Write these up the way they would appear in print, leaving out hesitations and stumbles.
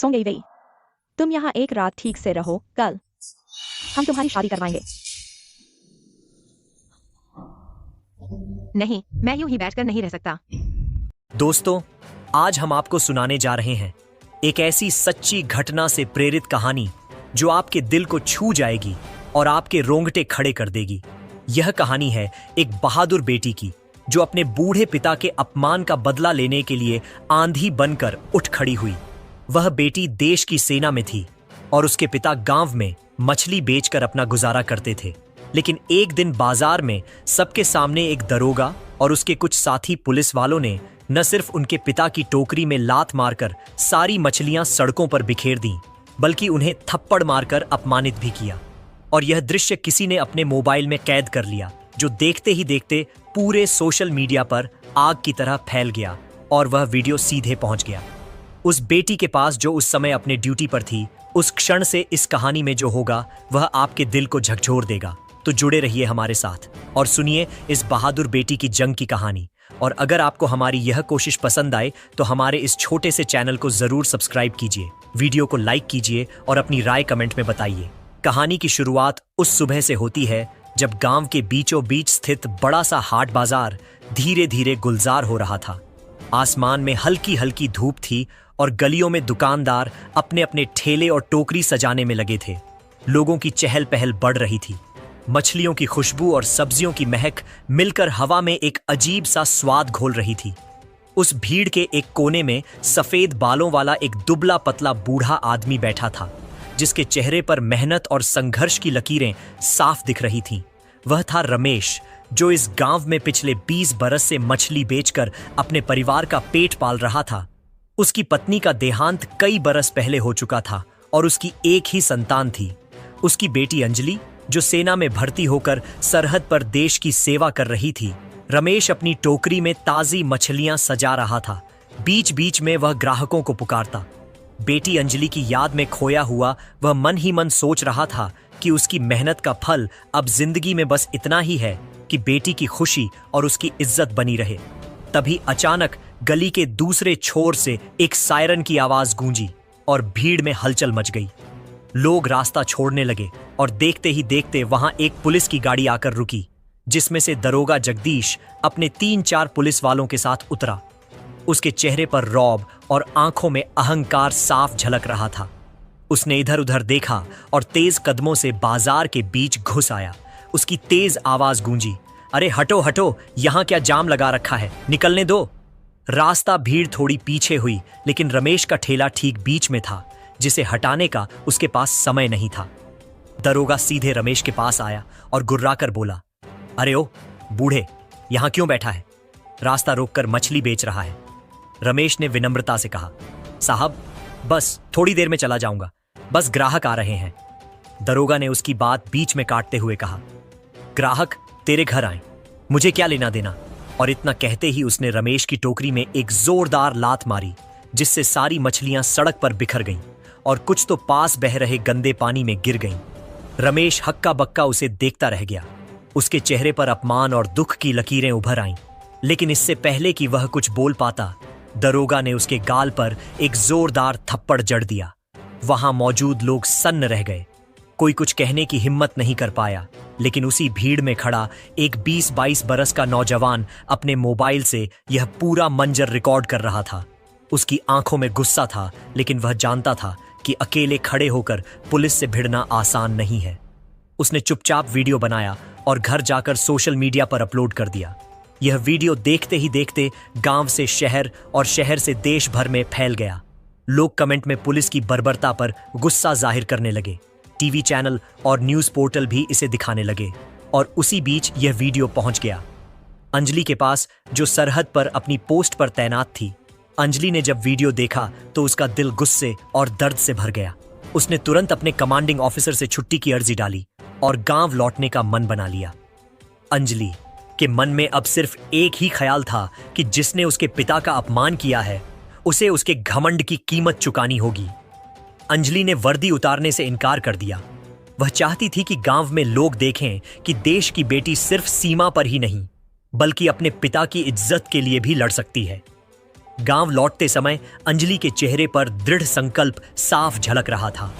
सो गई वही। तुम यहाँ एक रात ठीक से रहो, कल हम तुम्हारी शादी करवाएंगे। नहीं, मैं यूं ही बैठकर नहीं रह सकता। दोस्तों, आज हम आपको सुनाने जा रहे हैं एक ऐसी सच्ची घटना से प्रेरित कहानी जो आपके दिल को छू जाएगी और आपके रोंगटे खड़े कर देगी। यह कहानी है एक बहादुर बेटी की जो अपने बूढ़े पिता के अपमान का बदला लेने के लिए आंधी बनकर उठ खड़ी हुई। वह बेटी देश की सेना में थी और उसके पिता गांव में मछली बेचकर अपना गुजारा करते थे। लेकिन एक दिन बाजार में सबके सामने एक दरोगा और उसके कुछ साथी पुलिस वालों ने न सिर्फ उनके पिता की टोकरी में लात मारकर सारी मछलियां सड़कों पर बिखेर दी, बल्कि उन्हें थप्पड़ मारकर अपमानित भी किया। और यह दृश्य किसी ने अपने मोबाइल में कैद कर लिया, जो देखते ही देखते पूरे सोशल मीडिया पर आग की तरह फैल गया और वह वीडियो सीधे पहुंच गया उस बेटी के पास जो उस समय अपने ड्यूटी पर थी। उस क्षण से इस कहानी में जो होगा वह आपके दिल को झकझोर देगा। तो जुड़े रहिए हमारे साथ और सुनिए इस बहादुर बेटी की जंग की कहानी। और अगर आपको हमारी यह कोशिश पसंद आए तो हमारे इस छोटे से चैनल को जरूर सब्सक्राइब कीजिए, वीडियो को लाइक कीजिए और अपनी राय कमेंट में बताइए। कहानी की शुरुआत उस सुबह से होती है जब गांव के बीचों बीच स्थित बड़ा सा हाट बाजार धीरे धीरे गुलजार हो रहा था। आसमान में हल्की हल्की धूप थी और गलियों में दुकानदार अपने अपने ठेले और टोकरी सजाने में लगे थे। लोगों की चहल पहल बढ़ रही थी। मछलियों की खुशबू और सब्जियों की महक मिलकर हवा में एक अजीब सा स्वाद घोल रही थी। उस भीड़ के एक कोने में सफेद बालों वाला एक दुबला पतला बूढ़ा आदमी बैठा था, जिसके चेहरे पर मेहनत और संघर्ष की लकीरें साफ दिख रही थीं। वह था रमेश, जो इस गांव में पिछले 20 बरस से मछली बेचकर अपने परिवार का पेट पाल रहा था। उसकी पत्नी का देहांत कई बरस पहले हो चुका था और उसकी एक ही संतान थी, उसकी बेटी अंजलि, जो सेना में भर्ती होकर सरहद पर देश की सेवा कर रही थी। रमेश अपनी टोकरी में ताजी मछलियां सजा रहा था। बीच बीच में वह ग्राहकों को पुकारता। बेटी अंजलि की याद में खोया हुआ वह मन ही मन सोच रहा था कि उसकी मेहनत का फल अब जिंदगी में बस इतना ही है कि बेटी की खुशी और उसकी इज्जत बनी रहे। तभी अचानक गली के दूसरे छोर से एक सायरन की आवाज गूंजी और भीड़ में हलचल मच गई। लोग रास्ता छोड़ने लगे और देखते ही देखते वहां एक पुलिस की गाड़ी आकर रुकी, जिसमें से दरोगा जगदीश अपने 3-4 पुलिस वालों के साथ उतरा। उसके चेहरे पर रौब और आंखों में अहंकार साफ झलक रहा था। उसने इधर उधर देखा और तेज कदमों से बाजार के बीच घुस आया। उसकी तेज आवाज गूंजी, अरे हटो हटो, यहां क्या जाम लगा रखा है, निकलने दो। रास्ता भीड़ थोड़ी पीछे हुई, लेकिन रमेश का ठेला ठीक बीच में था, जिसे हटाने का उसके पास समय नहीं था। दरोगा सीधे रमेश के पास आया और गुर्राकर बोला, अरे ओ बूढ़े, यहां क्यों बैठा है? रास्ता रोककर मछली बेच रहा है। रमेश ने विनम्रता से कहा, साहब बस थोड़ी देर में चला जाऊंगा, बस ग्राहक आ रहे हैं। दरोगा ने उसकी बात बीच में काटते हुए कहा, ग्राहक तेरे घर आए, मुझे क्या लेना देना? और इतना कहते ही उसने रमेश की टोकरी में एक जोरदार लात मारी, जिससे सारी मछलियां सड़क पर बिखर गईं और कुछ तो पास बह रहे गंदे पानी में गिर गईं। रमेश हक्का बक्का उसे देखता रह गया। उसके चेहरे पर अपमान और दुख की लकीरें उभर आईं, लेकिन इससे पहले कि वह कुछ बोल पाता, दरोगा ने उसके गाल पर एक जोरदार थप्पड़ जड़ दिया। वहां मौजूद लोग सन्न रह गए। कोई कुछ कहने की हिम्मत नहीं कर पाया, लेकिन उसी भीड़ में खड़ा एक 20-22 बरस का नौजवान अपने मोबाइल से यह पूरा मंजर रिकॉर्ड कर रहा था। उसकी आंखों में गुस्सा था, लेकिन वह जानता था कि अकेले खड़े होकर पुलिस से भिड़ना आसान नहीं है। उसने चुपचाप वीडियो बनाया और घर जाकर सोशल मीडिया पर अपलोड कर दिया। यह वीडियो देखते ही देखते गांव से शहर और शहर से देश भर में फैल गया। लोग कमेंट में पुलिस की बर्बरता पर गुस्सा जाहिर करने लगे। टीवी चैनल और न्यूज पोर्टल भी इसे दिखाने लगे और उसी बीच यह वीडियो पहुंच गया अंजलि के पास, जो सरहद पर अपनी पोस्ट पर तैनात थी। अंजलि ने जब वीडियो देखा तो उसका दिल गुस्से और दर्द से भर गया। उसने तुरंत अपने कमांडिंग ऑफिसर से छुट्टी की अर्जी डाली और गांव लौटने का मन बना लिया। अंजलि के मन में अब सिर्फ एक ही ख्याल था कि जिसने उसके पिता का अपमान किया है, उसे उसके घमंड की कीमत चुकानी होगी। अंजलि ने वर्दी उतारने से इनकार कर दिया। वह चाहती थी कि गांव में लोग देखें कि देश की बेटी सिर्फ सीमा पर ही नहीं, बल्कि अपने पिता की इज्जत के लिए भी लड़ सकती है। गांव लौटते समय अंजलि के चेहरे पर दृढ़ संकल्प साफ झलक रहा था।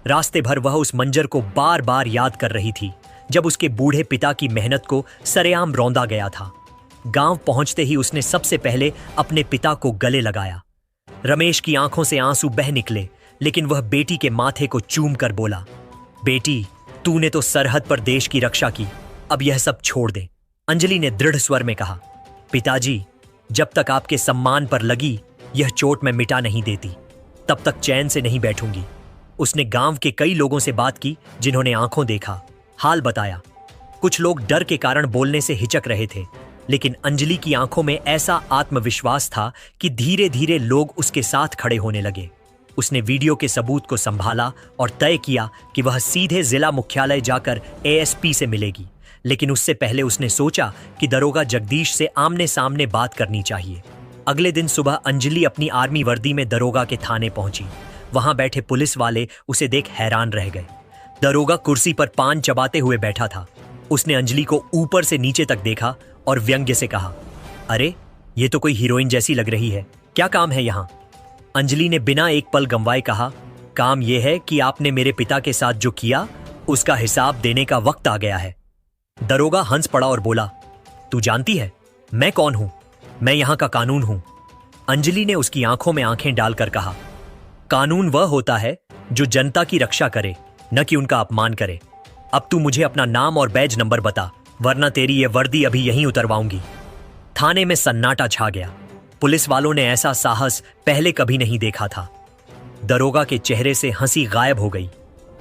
रास्ते भर वह उस मंजर को बार बार याद कर रही थी जब उसके बूढ़े पिता की मेहनत को सरेआम रौंदा गया था। गांव पहुंचते ही उसने सबसे पहले अपने पिता को गले लगाया। रमेश की आंखों से आंसू बह निकले, लेकिन वह बेटी के माथे को चूम कर बोला, बेटी, तूने तो सरहद पर देश की रक्षा की, अब यह सब छोड़ दे। अंजलि ने दृढ़ स्वर में कहा, पिताजी, जब तक आपके सम्मान पर लगी यह चोट मैं मिटा नहीं देती, तब तक चैन से नहीं बैठूंगी। उसने गांव के कई लोगों से बात की जिन्होंने आंखों देखा, हाल बताया। कुछ लोग डर के कारण बोलने से हिचक रहे थे, लेकिन अंजलि की आंखों में ऐसा आत्मविश्वास था कि धीरे धीरे लोग उसके साथ खड़े होने लगे। उसने वीडियो के सबूत को संभाला और तय किया कि वह सीधे जिला मुख्यालय जाकर एएसपी से मिलेगी, लेकिन उससे पहले उसने सोचा कि दरोगा जगदीश से आमने सामने बात करनी चाहिए। अगले दिन सुबह अंजलि अपनी आर्मी वर्दी में दरोगा के थाने पहुंची। वहां बैठे पुलिस वाले उसे देख हैरान रह गए। दरोगा कुर्सी पर पान चबाते हुए बैठा था। उसने अंजलि को ऊपर से नीचे तक देखा और व्यंग्य से कहा, अरे ये तो कोई हीरोइन जैसी लग रही है, क्या काम है यहाँ? अंजलि ने बिना एक पल गंवाए कहा, काम यह है कि आपने मेरे पिता के साथ जो किया उसका हिसाब देने का वक्त आ गया है। दरोगा हंस पड़ा और बोला, तू जानती है मैं कौन हूं? मैं यहां का कानून हूं। अंजलि ने उसकी आंखों में आंखें डालकर कहा, कानून वह होता है जो जनता की रक्षा करे, न कि उनका अपमान करे। अब तू मुझे अपना नाम और बैज नंबर बता, वरना तेरी ये वर्दी अभी यहीं उतरवाऊंगी। थाने में सन्नाटा छा गया। पुलिस वालों ने ऐसा साहस पहले कभी नहीं देखा था। दरोगा के चेहरे से हंसी गायब हो गई,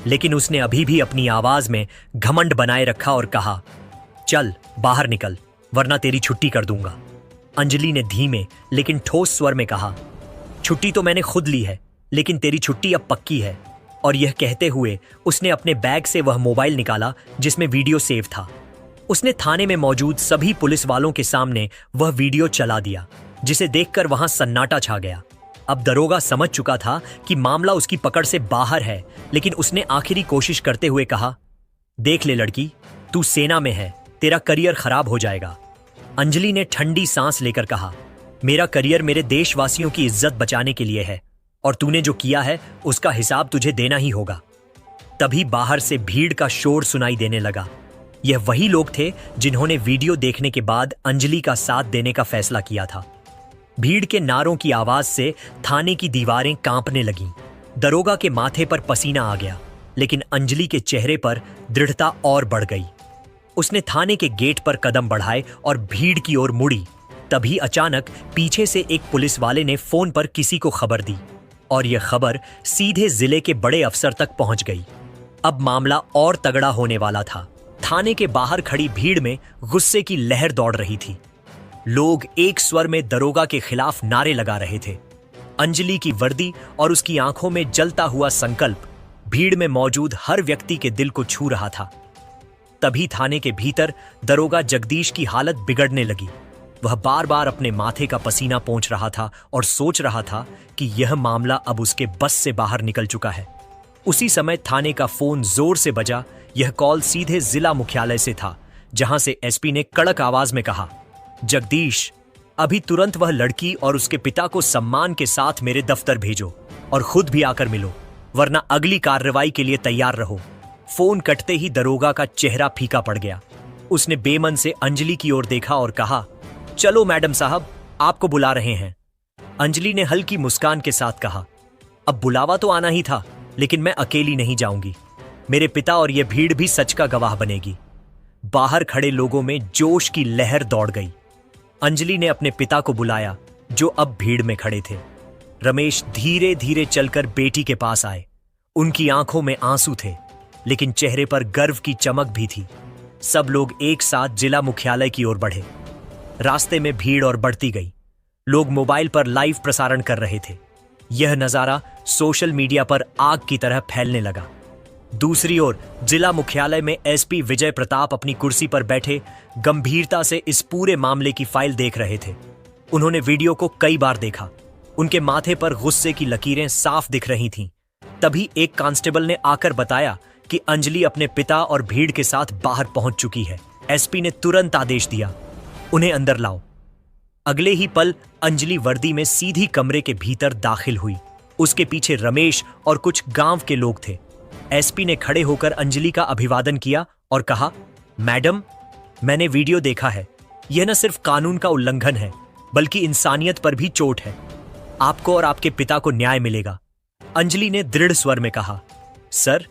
लेकिन उसने अभी भी अपनी आवाज में घमंड बनाए रखा और कहा, चल बाहर निकल, वरना तेरी छुट्टी कर दूंगा। अंजलि ने धीमे लेकिन ठोस स्वर में कहा, छुट्टी तो मैंने खुद ली है, लेकिन तेरी छुट्टी अब पक्की है। और यह कहते हुए उसने अपने बैग से वह मोबाइल निकाला जिसमें वीडियो सेव था। उसने थाने में मौजूद सभी पुलिस वालों के सामने वह वीडियो चला दिया, जिसे देखकर वहां सन्नाटा छा गया। अब दरोगा समझ चुका था कि मामला उसकी पकड़ से बाहर है, लेकिन उसने आखिरी कोशिश करते हुए कहा, देख ले लड़की, तू सेना में है, तेरा करियर खराब हो जाएगा। अंजलि ने ठंडी सांस लेकर कहा, मेरा करियर मेरे देशवासियों की इज्जत बचाने के लिए है, और तूने जो किया है उसका हिसाब तुझे देना ही होगा। तभी बाहर से भीड़ का शोर सुनाई देने लगा। यह वही लोग थे जिन्होंने वीडियो देखने के बाद अंजलि का साथ देने का फैसला किया था। भीड़ के नारों की आवाज से थाने की दीवारें कांपने लगीं। दरोगा के माथे पर पसीना आ गया, लेकिन अंजलि के चेहरे पर दृढ़ता और बढ़ गई। उसने थाने के गेट पर कदम बढ़ाए और भीड़ की ओर मुड़ी। तभी अचानक पीछे से एक पुलिस वाले ने फोन पर किसी को खबर दी, और यह खबर सीधे जिले के बड़े अफसर तक पहुंच गई। अब मामला और तगड़ा होने वाला था। थाने के बाहर खड़ी भीड़ में गुस्से की लहर दौड़ रही थी। लोग एक स्वर में दरोगा के खिलाफ नारे लगा रहे थे। अंजलि की वर्दी और उसकी आंखों में जलता हुआ संकल्प भीड़ में मौजूद हर व्यक्ति के दिल को छू रहा था। तभी थाने के भीतर दरोगा जगदीश की हालत बिगड़ने लगी। वह बार बार अपने माथे का पसीना पोंछ रहा था और सोच रहा था कि यह मामला अब उसके बस से बाहर निकल चुका है। उसी समय थाने का फोन जोर से बजा। यह कॉल सीधे जिला मुख्यालय से था, जहां से एसपी ने कड़क आवाज में कहा, जगदीश, अभी तुरंत वह लड़की और उसके पिता को सम्मान के साथ मेरे दफ्तर भेजो और खुद भी आकर मिलो, वरना अगली कार्रवाई के लिए तैयार रहो। फोन कटते ही दरोगा का चेहरा फीका पड़ गया। उसने बेमन से अंजलि की ओर देखा और कहा, चलो मैडम साहब, आपको बुला रहे हैं। अंजलि ने हल्की मुस्कान के साथ कहा, अब बुलावा तो आना ही था, लेकिन मैं अकेली नहीं जाऊंगी। मेरे पिता और यह भीड़ भी सच का गवाह बनेगी। बाहर खड़े लोगों में जोश की लहर दौड़ गई। अंजलि ने अपने पिता को बुलाया, जो अब भीड़ में खड़े थे। रमेश धीरे धीरे चलकर बेटी के पास आए। उनकी आंखों में आंसू थे, लेकिन चेहरे पर गर्व की चमक भी थी। सब लोग एक साथ जिला मुख्यालय की ओर बढ़े। रास्ते में भीड़ और बढ़ती गई। लोग मोबाइल पर लाइव प्रसारण कर रहे थे। यह नजारा सोशल मीडिया पर आग की तरह फैलने लगा। दूसरी ओर जिला मुख्यालय में एसपी विजय प्रताप अपनी कुर्सी पर बैठे गंभीरता से इस पूरे मामले की फाइल देख रहे थे। उन्होंने वीडियो को कई बार देखा। उनके माथे पर गुस्से की लकीरें साफ दिख रही थीं। तभी एक कांस्टेबल ने आकर बताया कि अंजलि अपने पिता और भीड़ के साथ बाहर पहुंच चुकी है। एसपी ने तुरंत आदेश दिया, उन्हें अंदर लाओ। अगले ही पल अंजलि वर्दी में सीधी कमरे के भीतर दाखिल हुई। उसके पीछे रमेश और कुछ गांव के लोग थे। एसपी ने खड़े होकर अंजलि का अभिवादन किया और कहा, मैडम, मैंने वीडियो देखा है। यह न सिर्फ कानून का उल्लंघन है बल्कि इंसानियत पर भी चोट है। आपको और आपके पिता को न्याय मिलेगा। अंजलि ने दृढ़ स्वर में कहा, सर,